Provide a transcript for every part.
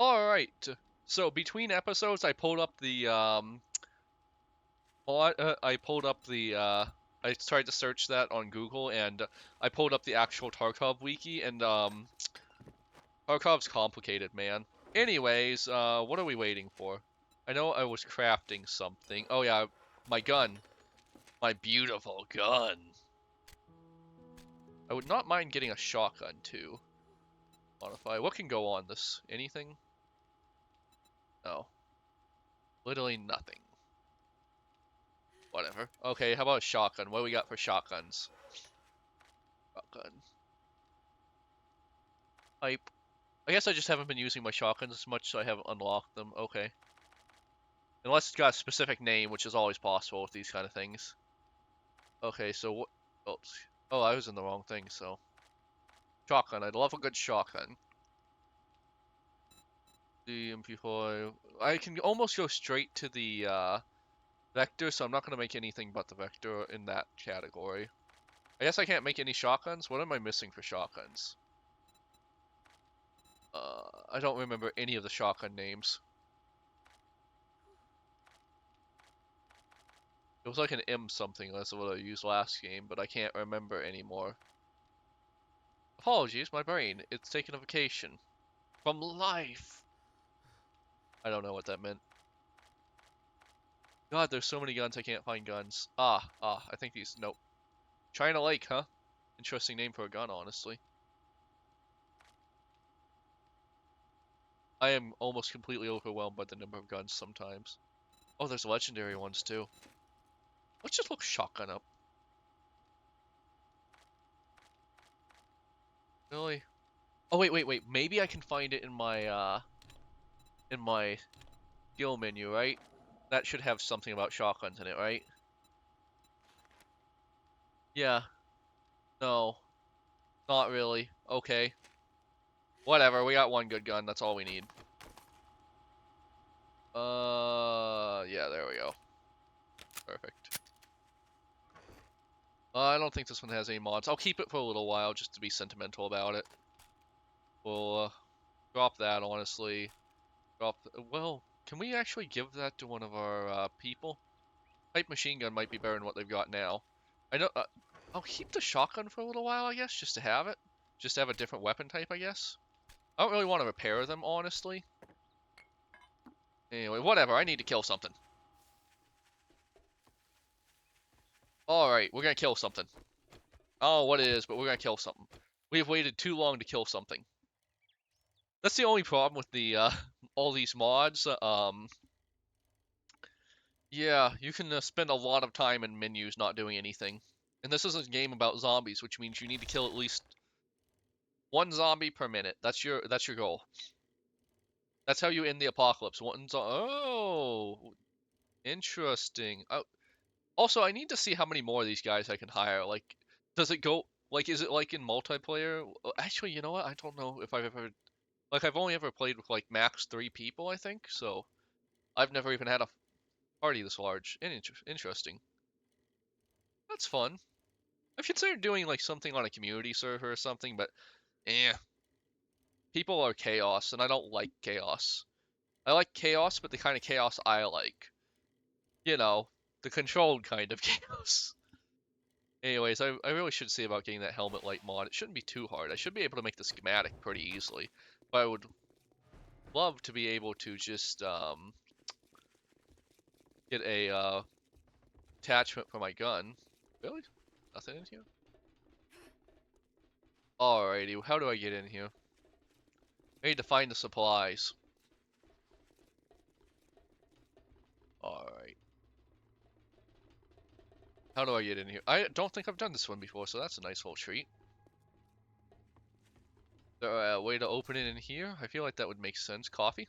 Alright, so between episodes I pulled up the I pulled up the I tried to search that on Google and I pulled up the actual Tarkov wiki and Tarkov's complicated, man. Anyways, what are we waiting for? I know I was crafting something. Oh yeah, my gun. My beautiful gun. I would not mind getting a shotgun too. Modify. What can go on this? Anything? No. Literally nothing. Whatever. Okay, how about a shotgun? What do we got for shotguns? Shotgun. Pipe. I guess I just haven't been using my shotguns as much, so I haven't unlocked them. Okay. Unless it's got a specific name, which is always possible with these kind of things. Okay, so what? Oh, I was in the wrong thing, so. Shotgun. I'd love a good shotgun. The MP4. I can almost go straight to the vector, so I'm not going to make anything but the vector in that category. I guess I can't make any shotguns? What am I missing for shotguns? I don't remember any of the shotgun names. It was like an M something, that's what I used last game, but I can't remember anymore. Apologies, my brain. It's taking a vacation. From life! I don't know what that meant. God, there's so many guns, I can't find guns. I think these, nope. China Lake, huh? Interesting name for a gun, honestly. I am almost completely overwhelmed by the number of guns sometimes. Oh, there's legendary ones too. Let's just look shotgun up. Really? Oh, wait. Maybe I can find it in my skill menu, right? That should have something about shotguns in it, right? Yeah. No. Not really. Okay. Whatever, we got one good gun, that's all we need. Yeah, there we go. Perfect. I don't think this one has any mods. I'll keep it for a little while just to be sentimental about it. We'll drop that, honestly. Well, can we actually give that to one of our people? Type machine gun might be better than what they've got now. I know. I'll keep the shotgun for a little while, I guess, just to have it. Just to have a different weapon type, I guess. I don't really want to repair them, honestly. Anyway, whatever. I need to kill something. Alright, we're gonna kill something. I don't know what it is, but we're gonna kill something. We've waited too long to kill something. That's the only problem with the all these mods. Yeah, you can spend a lot of time in menus not doing anything. And this is a game about zombies, which means you need to kill at least one zombie per minute. That's your goal. That's how you end the apocalypse. Oh, interesting. Oh, also, I need to see how many more of these guys I can hire. Like, does it go like is it like in multiplayer? Actually, you know what? I don't know if I've ever like I've only ever played with like max 3 people, I think. So I've never even had a party this large. Interesting. That's fun. I've considered doing like something on a community server or something, but people are chaos, and I don't like chaos. I like chaos, but the kind of chaos I like. You know, the controlled kind of chaos. Anyways, I really should see about getting that helmet light mod. It shouldn't be too hard. I should be able to make the schematic pretty easily. But I would love to be able to just get a attachment for my gun. Really? Nothing in here? Alrighty, how do I get in here? I need to find the supplies. Alright. How do I get in here? I don't think I've done this one before, so that's a nice little treat. Is there a way to open it in here? I feel like that would make sense. Coffee?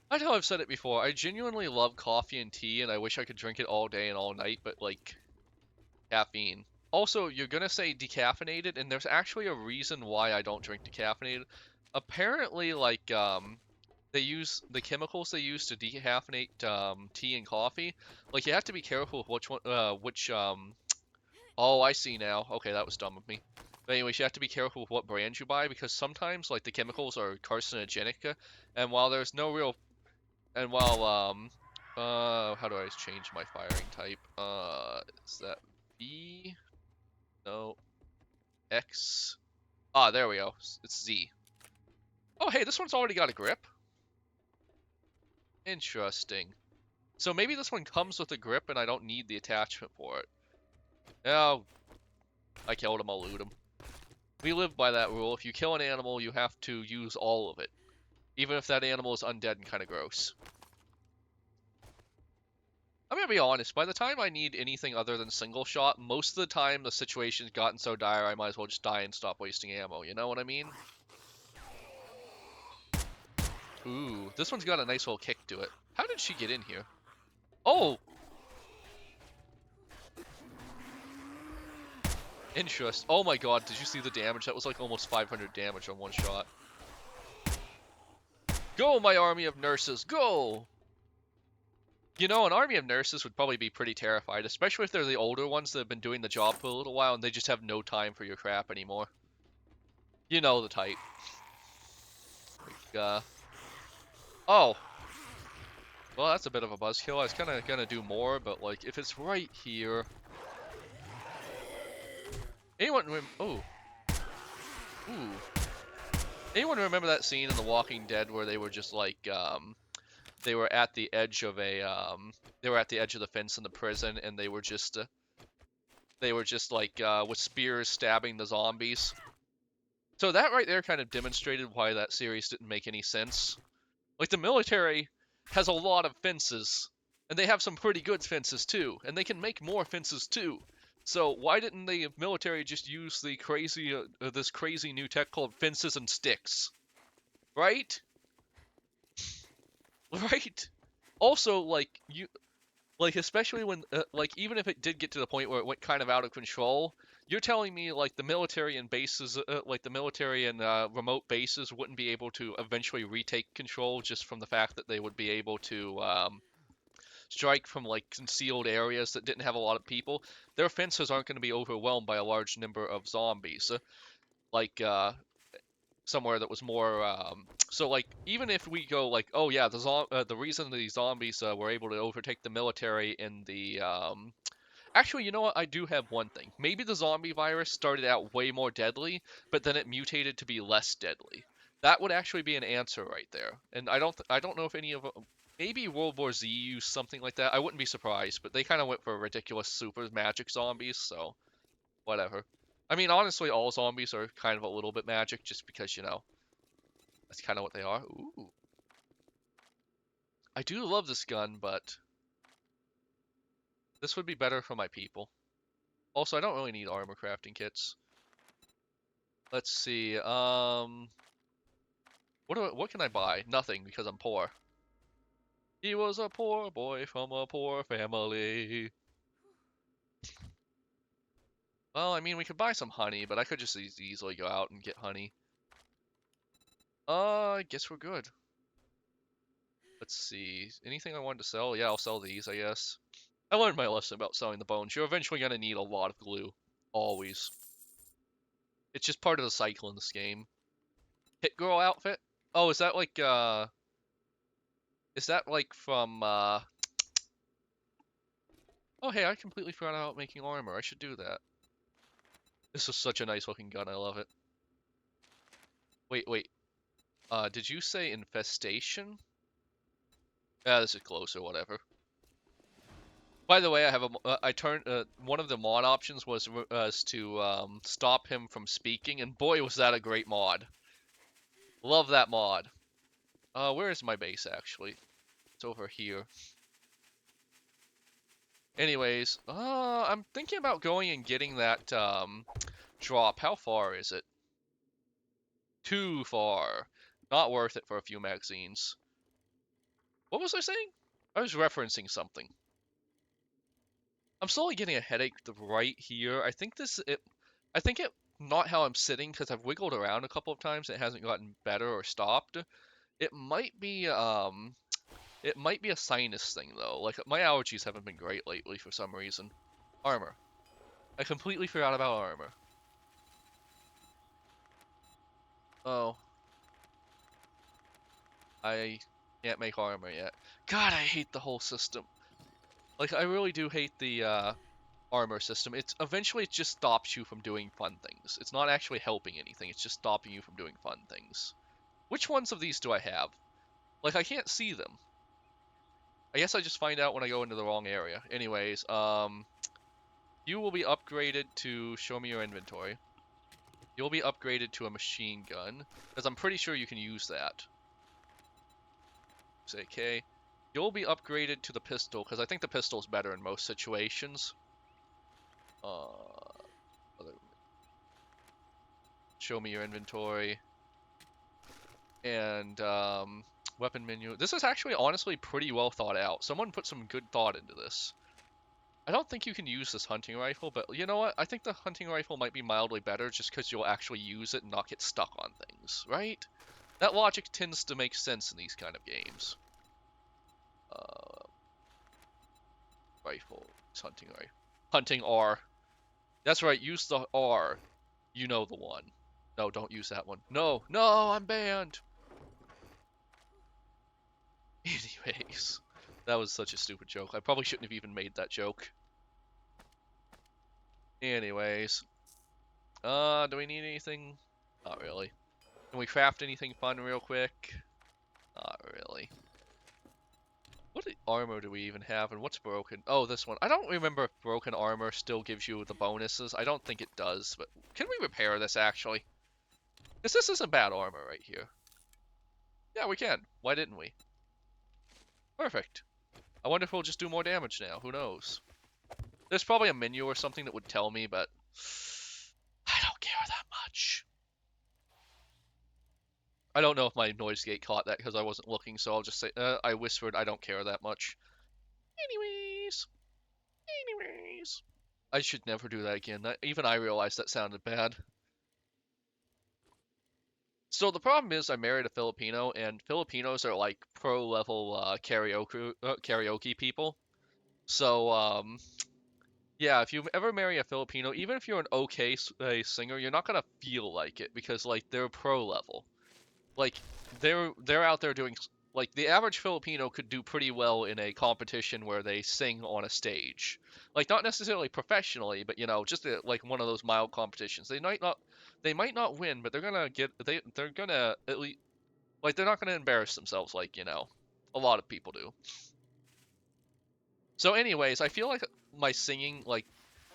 I know I've said it before. I genuinely love coffee and tea, and I wish I could drink it all day and all night, but, like, caffeine. Also, you're gonna say decaffeinated, and there's actually a reason why I don't drink decaffeinated. Apparently, like, they use the chemicals they use to decaffeinate tea and coffee. Like, you have to be careful with which one, oh, I see now. Okay, that was dumb of me. But anyways, you have to be careful with what brand you buy because sometimes like the chemicals are carcinogenic, and while there's no real, and while how do I change my firing type? Is that B? No, X. Ah, there we go. It's Z. Oh, hey, this one's already got a grip. Interesting. So maybe this one comes with a grip and I don't need the attachment for it. Yeah, I killed him, I'll loot him. We live by that rule. If you kill an animal, you have to use all of it. Even if that animal is undead and kind of gross. I'm gonna be honest, by the time I need anything other than single shot, most of the time the situation's gotten so dire I might as well just die and stop wasting ammo, you know what I mean? Ooh, this one's got a nice little kick to it. How did she get in here? Oh! Interest. Oh my god, did you see the damage? That was like almost 500 damage on one shot. Go, my army of nurses, go! You know, an army of nurses would probably be pretty terrified, especially if they're the older ones that have been doing the job for a little while and they just have no time for your crap anymore. You know the type. Like, oh. Well, that's a bit of a buzzkill. I was kind of gonna do more, but like, if it's right here... Anyone oh. Ooh. Anyone remember that scene in The Walking Dead where they were just like, they were at the edge of a, they were at the edge of the fence in the prison, and they were just like, with spears stabbing the zombies. So that right there kind of demonstrated why that series didn't make any sense. Like, the military has a lot of fences, and they have some pretty good fences too, and they can make more fences too. So why didn't the military just use the crazy, this crazy new tech called fences and sticks? Right? Right? Also, like, like, especially when, like, even if it did get to the point where it went kind of out of control, you're telling me, like, the military and bases, like, the military and remote bases wouldn't be able to eventually retake control just from the fact that they would be able to strike from, like, concealed areas that didn't have a lot of people. Their fences aren't going to be overwhelmed by a large number of zombies. Like, somewhere that was more so like even if we go like, oh yeah, the reason the zombies were able to overtake the military in the actually, you know what, I do have one thing. Maybe the zombie virus started out way more deadly, but then it mutated to be less deadly. That would actually be an answer right there. And I don't know if any of maybe World War Z used something like that. I wouldn't be surprised, but they kind of went for ridiculous super magic zombies, so whatever. I mean, honestly, all zombies are kind of a little bit magic just because, you know, that's kind of what they are. Ooh. I do love this gun, but this would be better for my people. Also, I don't really need armor crafting kits. Let's see. What can I buy? Nothing because I'm poor. He was a poor boy from a poor family. Well, I mean, we could buy some honey, but I could just easily go out and get honey. I guess we're good. Let's see. Anything I wanted to sell? Yeah, I'll sell these, I guess. I learned my lesson about selling the bones. You're eventually going to need a lot of glue. Always. It's just part of the cycle in this game. Hit Girl outfit? Oh, is that like, is that like from, oh hey, I completely forgot about making armor. I should do that. This is such a nice looking gun. I love it. Wait. Did you say infestation? Yeah, this is close or whatever. By the way, I have I turned, one of the mod options was to, stop him from speaking, and boy, was that a great mod. Love that mod. Where is my base, actually? It's over here. Anyways, I'm thinking about going and getting that, drop. How far is it? Too far. Not worth it for a few magazines. What was I saying? I was referencing something. I'm slowly getting a headache right here. I think it, not how I'm sitting, because I've wiggled around a couple of times and it hasn't gotten better or stopped. It might be, it might be a sinus thing, though. Like, my allergies haven't been great lately for some reason. Armor. I completely forgot about armor. Oh, I can't make armor yet. God, I hate the whole system. Like, I really do hate the armor system. It's eventually it just stops you from doing fun things. It's not actually helping anything. It's just stopping you from doing fun things. Which ones of these do I have? Like, I can't see them. I guess I just find out when I go into the wrong area. Anyways, you will be upgraded to show me your inventory. You'll be upgraded to a machine gun, because I'm pretty sure you can use that. Say okay. You'll be upgraded to the pistol, because I think the pistol's better in most situations. Show me your inventory. And, weapon menu. This is actually honestly pretty well thought out. Someone put some good thought into this. I don't think you can use this hunting rifle, but you know what? I think the hunting rifle might be mildly better just because you'll actually use it and not get stuck on things, right? That logic tends to make sense in these kind of games. Rifle. Hunting rifle. Hunting R. That's right, use the R. You know the one. No, don't use that one. No, no, I'm banned! Anyways. That was such a stupid joke. I probably shouldn't have even made that joke. Anyways. Do we need anything? Not really. Can we craft anything fun real quick? Not really. What armor do we even have, and what's broken? Oh, this one. I don't remember if broken armor still gives you the bonuses. I don't think it does, but can we repair this, actually? Because this isn't bad armor right here. Yeah, we can. Why didn't we? Perfect. I wonder if we'll just do more damage now. Who knows? There's probably a menu or something that would tell me, but I don't care that much. I don't know if my noise gate caught that because I wasn't looking, so I'll just say, I whispered, I don't care that much. Anyways. I should never do that again. Even I realized that sounded bad. So the problem is I married a Filipino, and Filipinos are like pro-level karaoke people. So, yeah, if you ever marry a Filipino, even if you're an okay singer, you're not gonna feel like it because like they're pro level. Like they're out there doing like the average Filipino could do pretty well in a competition where they sing on a stage. Like not necessarily professionally, but you know, just like one of those mild competitions. They might not win, but they're gonna get they're gonna at least like they're not gonna embarrass themselves like, you know, a lot of people do. So anyways, I feel like my singing like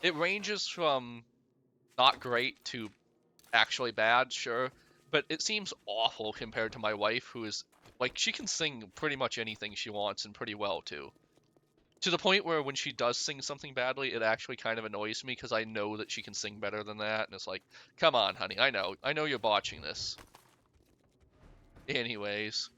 it ranges from not great to actually bad, sure, but it seems awful compared to my wife, who is like she can sing pretty much anything she wants and pretty well too. To the point where when she does sing something badly, it actually kind of annoys me because I know that she can sing better than that, and it's like, come on, honey, I know you're botching this. Anyways,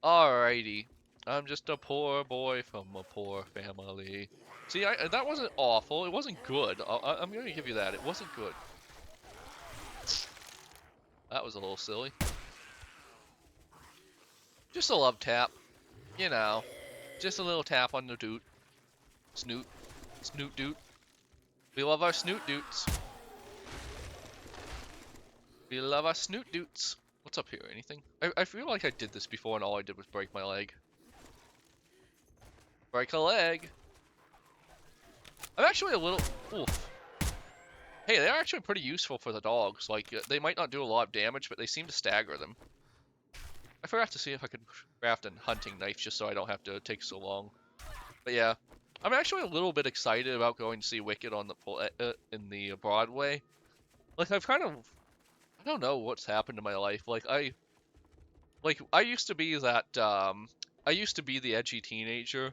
alrighty, I'm just a poor boy from a poor family. See, that wasn't awful. It wasn't good. I'm gonna give you that. It wasn't good. That was a little silly. Just a love tap. You know. Just a little tap on the doot. Snoot. Snoot doot. We love our snoot doots. We love our snoot doots. What's up here? Anything? I feel like I did this before and all I did was break my leg. Break a leg. I'm actually a little... Oof. Hey, they're actually pretty useful for the dogs. Like, they might not do a lot of damage, but they seem to stagger them. I forgot to see if I could craft a hunting knife just so I don't have to take so long. But yeah, I'm actually a little bit excited about going to see Wicked on the in the Broadway. Like, I've kind of... I don't know what's happened to my life. Like, I used to be that, I used to be the edgy teenager,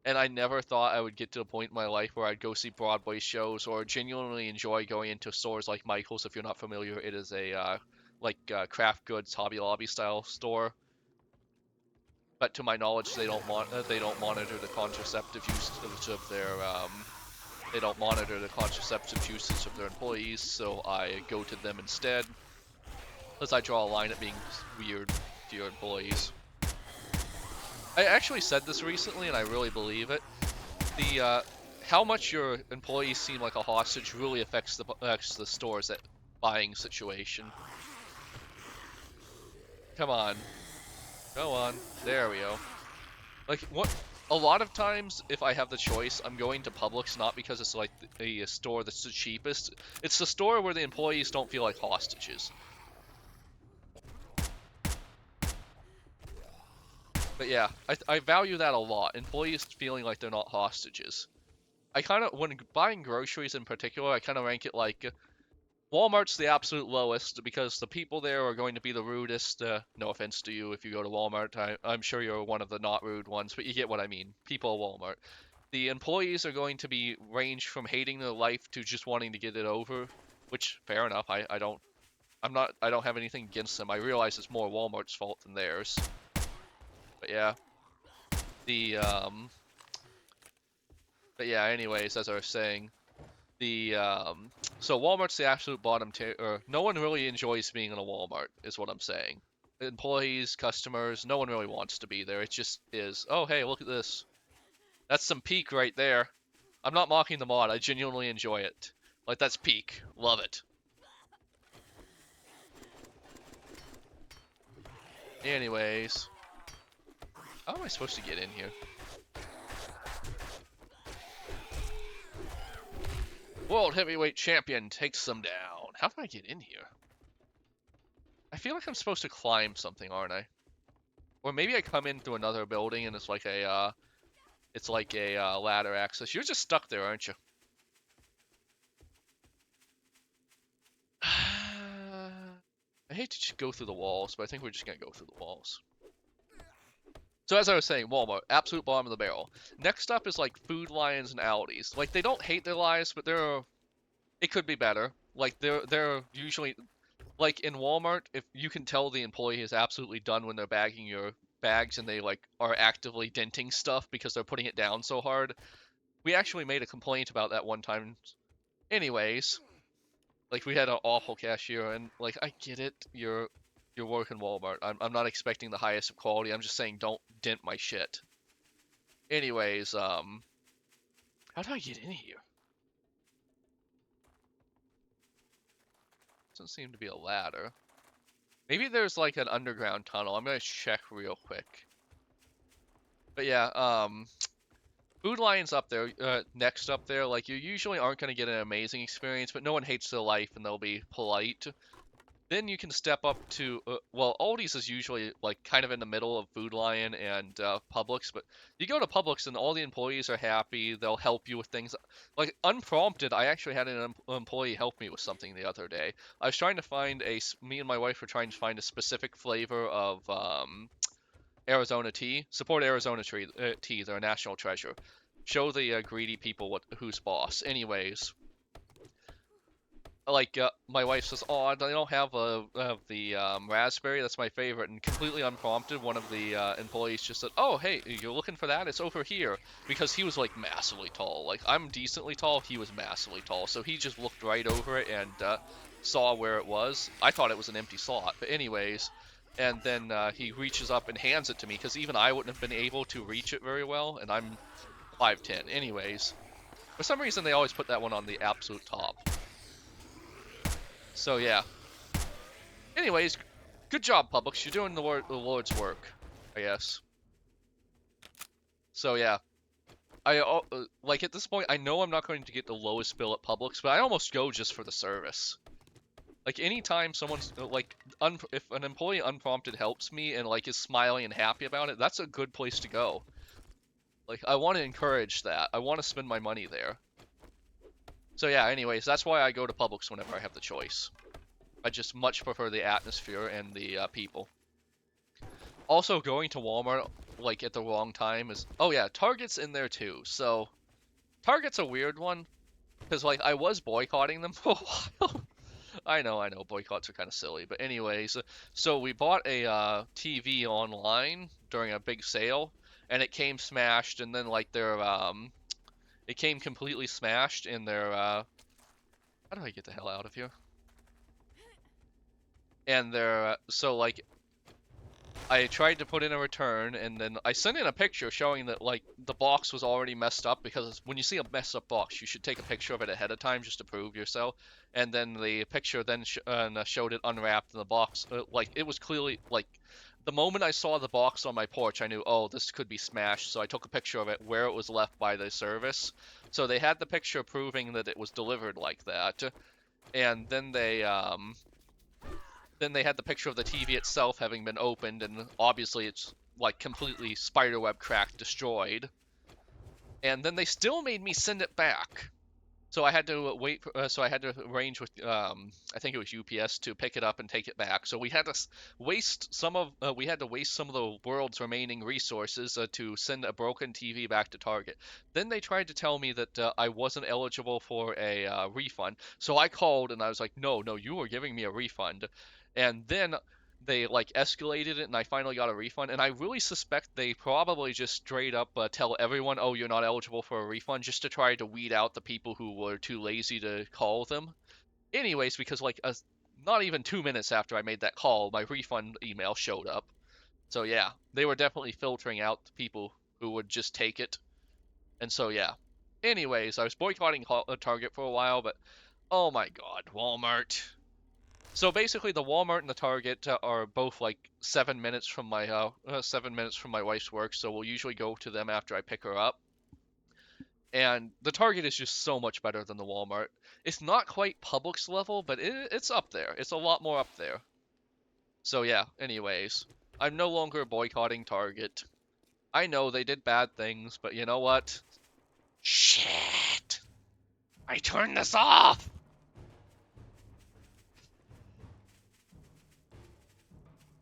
and I never thought I would get to a point in my life where I'd go see Broadway shows or genuinely enjoy going into stores like Michael's. If you're not familiar, it is a, craft goods Hobby Lobby style store. But to my knowledge, they don't monitor the contraceptive usage of their, they don't monitor the contraceptive usage of their employees, so I go to them instead. Because I draw a line at being weird to your employees. I actually said this recently, and I really believe it. The how much your employees seem like a hostage really affects the store's buying situation. Come on. Go on. There we go. Like, what? A lot of times, if I have the choice, I'm going to Publix not because it's like a store that's the cheapest. It's the store where the employees don't feel like hostages. But yeah, I value that a lot. Employees feeling like they're not hostages. I kind of, when buying groceries in particular, I kind of rank it like Walmart's the absolute lowest because the people there are going to be the rudest. No offense to you if you go to Walmart. I'm sure you're one of the not rude ones, but you get what I mean. People at Walmart. The employees are going to be ranged from hating their life to just wanting to get it over, which fair enough. I don't have anything against them. I realize it's more Walmart's fault than theirs. But yeah, the but yeah. Anyways, as I was saying, the so Walmart's the absolute bottom tier. Or no one really enjoys being in a Walmart, is what I'm saying. Employees, customers, no one really wants to be there. It just is. Oh, hey, look at this. That's some peak right there. I'm not mocking the mod. I genuinely enjoy it. Like, that's peak. Love it. Anyways. How am I supposed to get in here? World Heavyweight Champion takes them down. How do I get in here? I feel like I'm supposed to climb something, aren't I? Or maybe I come in through another building and it's like a, ladder access. You're just stuck there, aren't you? I hate to just go through the walls, but I think we're just gonna go through the walls. So as I was saying, Walmart, absolute bottom of the barrel. Next up is like Food Lions and Aldi's. Like, they don't hate their lives, but it could be better. Like, they're usually, like in Walmart, if you can tell the employee is absolutely done when they're bagging your bags and they like are actively denting stuff because they're putting it down so hard. We actually made a complaint about that one time. Anyways, like, we had an awful cashier, and like, I get it, you're working Walmart. I'm not expecting the highest of quality. I'm just saying don't dent my shit. Anyways, how do I get in here? Doesn't seem to be a ladder. Maybe there's like an underground tunnel. I'm gonna check real quick. But yeah, Food Lion's up there, next up there. Like, you usually aren't gonna get an amazing experience, but no one hates their life and they'll be polite. Then you can step up to, well, Aldi's is usually like kind of in the middle of Food Lion and Publix, but you go to Publix and all the employees are happy. They'll help you with things. Like, unprompted, I actually had an employee help me with something the other day. I was trying to find me and my wife were trying to find a specific flavor of Arizona tea. Support Arizona tea. They're a national treasure. Show the greedy people who's boss. Anyways, like, my wife says, "Oh, they don't have the raspberry. That's my favorite." And completely unprompted, one of the employees just said, "Oh, hey, you're looking for that? It's over here." Because he was like massively tall. Like, I'm decently tall. He was massively tall. So he just looked right over it and saw where it was. I thought it was an empty slot, but anyways. And then he reaches up and hands it to me because even I wouldn't have been able to reach it very well, and I'm 5'10". Anyways, for some reason they always put that one on the absolute top. So yeah. Anyways, good job, Publix. You're doing the Lord's work, I guess. So yeah, like, at this point, I know I'm not going to get the lowest bill at Publix, but I almost go just for the service. Like, anytime someone's like, if an employee unprompted helps me and like is smiling and happy about it, that's a good place to go. Like, I want to encourage that. I want to spend my money there. So yeah, anyways, that's why I go to Publix whenever I have the choice. I just much prefer the atmosphere and the people. Also, going to Walmart, like, at the wrong time is... Oh yeah, Target's in there too. So, Target's a weird one, because, like, I was boycotting them for a while. I know, boycotts are kind of silly. But anyways, so we bought a TV online during a big sale, and it came smashed, and then, like, it came completely smashed in their, how do I get the hell out of here? And their, so, like, I tried to put in a return, and then I sent in a picture showing that, like, the box was already messed up, because when you see a messed up box, you should take a picture of it ahead of time just to prove yourself. And then the picture then showed it unwrapped in the box. Like, it was clearly, like, the moment I saw the box on my porch, I knew, oh, this could be smashed. So I took a picture of it where it was left by the service. So they had the picture proving that it was delivered like that. And then they had the picture of the TV itself having been opened, and obviously it's like completely spiderweb cracked, destroyed. And then they still made me send it back. So I had to wait. So I had to arrange with, I think it was UPS, to pick it up and take it back. So we had to waste some of the world's remaining resources to send a broken TV back to Target. Then they tried to tell me that I wasn't eligible for a refund. So I called and I was like, no, no, you were giving me a refund. And then they like escalated it, and I finally got a refund. And I really suspect they probably just straight up tell everyone, oh, you're not eligible for a refund, just to try to weed out the people who were too lazy to call them. Anyways, because like not even 2 minutes after I made that call, my refund email showed up. So yeah, they were definitely filtering out the people who would just take it. And so yeah. Anyways, I was boycotting Target for a while, but oh my god, Walmart. So basically, the Walmart and the Target are both like 7 minutes from my 7 minutes from my wife's work. So we'll usually go to them after I pick her up. And the Target is just so much better than the Walmart. It's not quite Publix level, but it's up there. It's a lot more up there. So yeah. Anyways, I'm no longer boycotting Target. I know they did bad things, but you know what? Shit! I turned this off.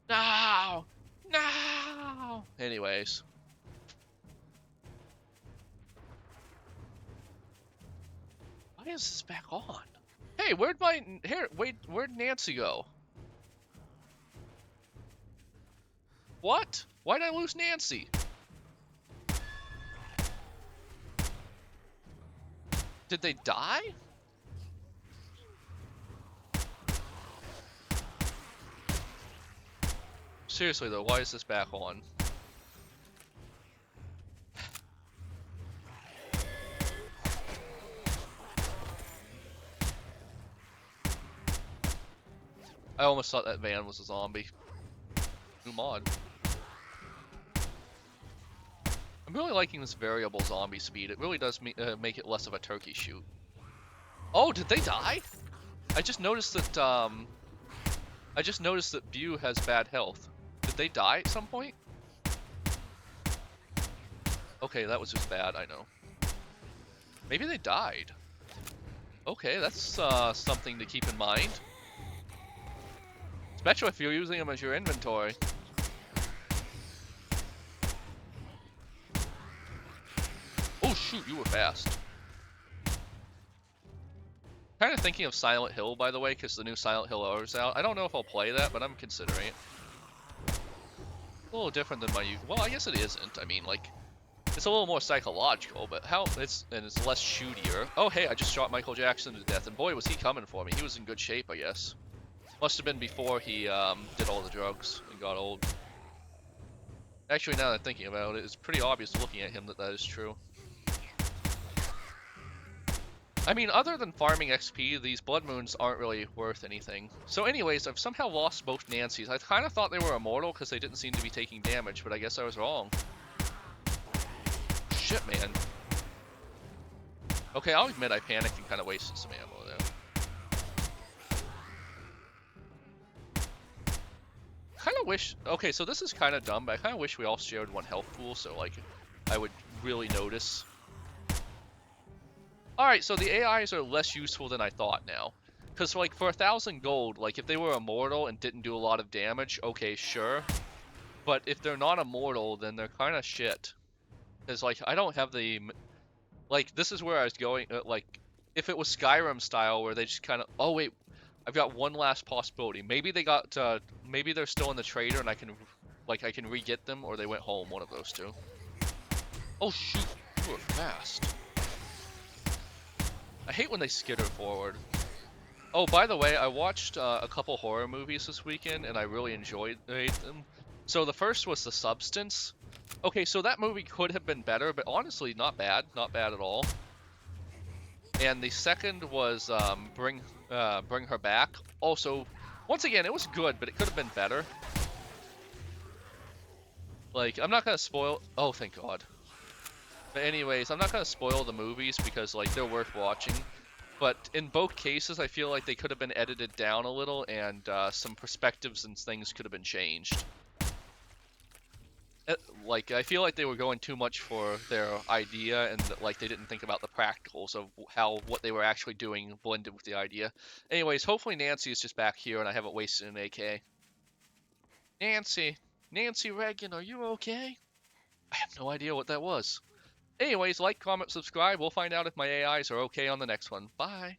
No! No! Anyways. Why is this back on? Hey, where'd Nancy go? What? Why'd I lose Nancy? Did they die? Seriously though, why is this back on? I almost thought that van was a zombie. New mod. I'm really liking this variable zombie speed. It really does make it less of a turkey shoot. Oh, did they die? I just noticed that View has bad health. Did they die at some point? Okay, that was just bad, I know. Maybe they died. Okay, that's something to keep in mind. Especially if you're using them as your inventory. Oh shoot, you were fast. Kind of thinking of Silent Hill, by the way, because the new Silent Hill is out. I don't know if I'll play that, but I'm considering it. A little different than my... Well, I guess it isn't. I mean, like... It's a little more psychological, but it's less shootier. Oh, hey, I just shot Michael Jackson to death, and boy, was he coming for me. He was in good shape, I guess. Must have been before he did all the drugs and got old. Actually, now that I'm thinking about it, it's pretty obvious looking at him that that is true. I mean, other than farming XP, these blood moons aren't really worth anything. So anyways, I've somehow lost both Nancys. I kind of thought they were immortal because they didn't seem to be taking damage, but I guess I was wrong. Shit, man. Okay, I'll admit I panicked and kind of wasted some ammo there. Kind of wish... Okay, so this is kind of dumb, but I kind of wish we all shared one health pool, so, like, I would really notice. Alright, so the AIs are less useful than I thought now. Because, like, for 1,000 gold, like, if they were immortal and didn't do a lot of damage, okay, sure. But if they're not immortal, then they're kind of shit. Because, like, I don't have the... Like, this is where I was going, like, if it was Skyrim style, where they just kind of... Oh, wait, I've got one last possibility. Maybe they got, maybe they're still in the trader, and I can re-get them, or they went home, one of those two. Oh, shoot, you were fast. I hate when they skitter forward. Oh, by the way, I watched a couple horror movies this weekend, and I really enjoyed them. So the first was The Substance. Okay, so that movie could have been better, but honestly, not bad. Not bad at all. And the second was Bring Her Back. Also, once again, it was good, but it could have been better. Like, I'm not gonna spoil. Oh, thank God. But anyways, I'm not gonna spoil the movies because like they're worth watching. But in both cases, I feel like they could have been edited down a little, and some perspectives and things could have been changed. Like, I feel like they were going too much for their idea, and like they didn't think about the practicals of how what they were actually doing blended with the idea. Anyways, hopefully Nancy is just back here and I haven't wasted an AK. Nancy, Nancy Reagan, are you okay? I have no idea what that was. Anyways, like, comment, subscribe. We'll find out if my AIs are okay on the next one. Bye.